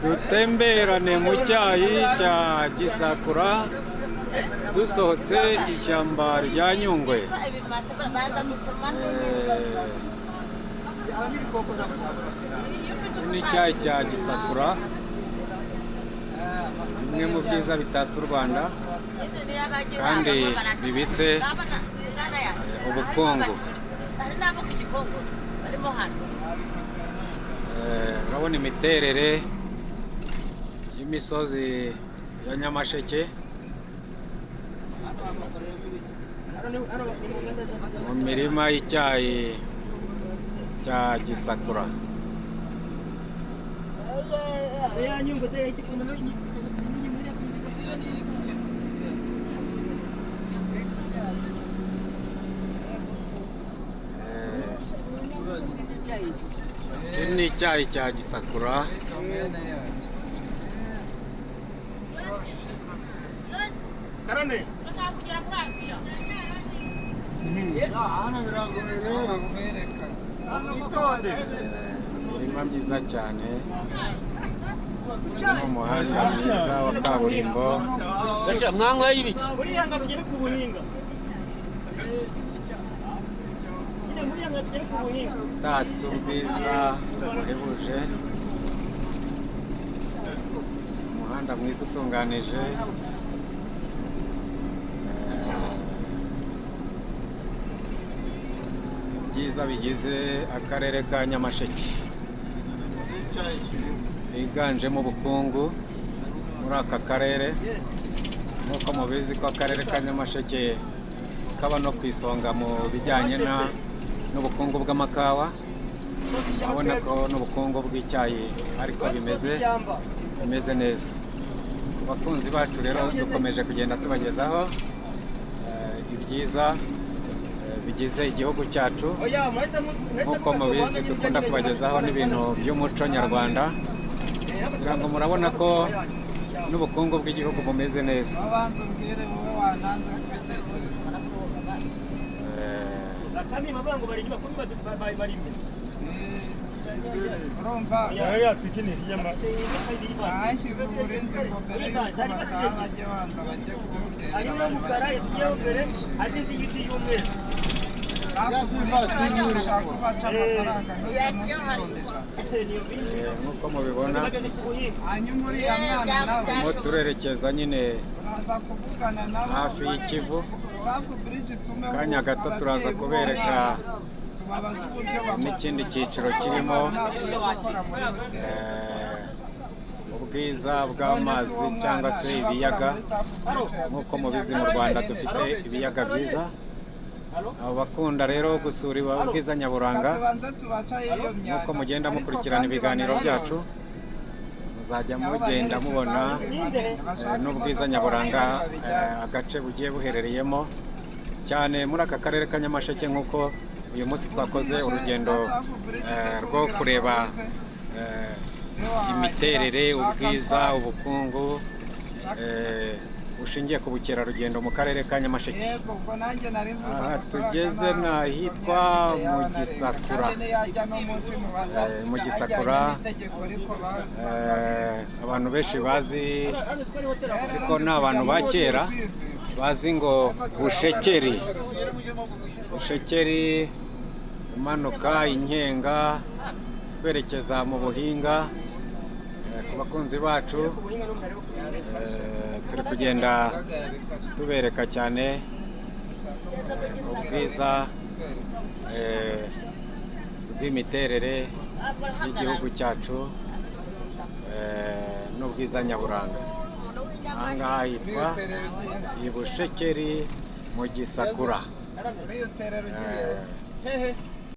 dutemberane mu cyayi cya Gisakura dusohotse ishyamba rya Nyungwe. Ni icyayi cya Gisakura, bimwe mu byiza bitatse u Rwanda kandi bibitse ubukungu. Urabona imiterere y'imisozi ya Nyamasheke mu mirima y'icyayi cya Gisakura. Iki ni icyayi cya Gisakura. Imirima myiza cyane, umuhanda mwiza wa kaburimbo. Mwango y'ibiki utatse ubwiza buhebuje, umuhanda mwiza utunganije, ibyiza bigize akarere ka Nyamasheke. Higanjemo ubukungu muri aka karere, nk'uko mubizi ko akarere ka Nyamasheke kaba no ku isonga mu bijyanye n'ubukungu bw'amakawa. Urabona ko n'ubukungu bw'icyayi ariko bimeze neza. Ku bakunzi bacu rero dukomeje kugenda tubagezaho ibyiza bigize igihugu cyacu. Nk'uko mubizi dukunda kubagezaho n'ibintu by'umuco nyarwanda, kugira ngo murabona ko n'ubukungu bw'igihugu bumeze neza. Nk'uko mubibona turimo turerekeza nyine hafi y'Ikivu. Kanya gato turaza kubereka n'ikindi cyiciro kirimo ubwiza bw'amazi cyangwa se ibiyaga. Nk'uko mubizi mu Rwanda dufite ibiyaga byiza. Abo bakunda rero gusura ubwiza nyaburanga, nk'uko mugenda mukurikirana ibiganiro byacu, muzajya mugenda mubona n'ubwiza nyaburanga agace bugiye buherereyemo, cyane muri aka karere ka Nyamasheke. Nk'uko uyu munsi twakoze urugendo rwo kureba imiterere, ubwiza, ubukungu bushingiye ku bukerarugendo mu karere ka Nyamasheke. Aha tugeze n'ahitwa mu Gisakura. Abantu benshi bazi, ariko ni abantu ba kera bazi ngo Bushekeri umanuka Inkenga twerekeza mu Buhinga. Ku bakunzi bacu turi kugenda tubereka cyane ubwiza bw'imiterere y'igihugu cyacu n'ubwiza nyaburanga. Aha ngaha hitwa i Bushekeri mu Gisakura.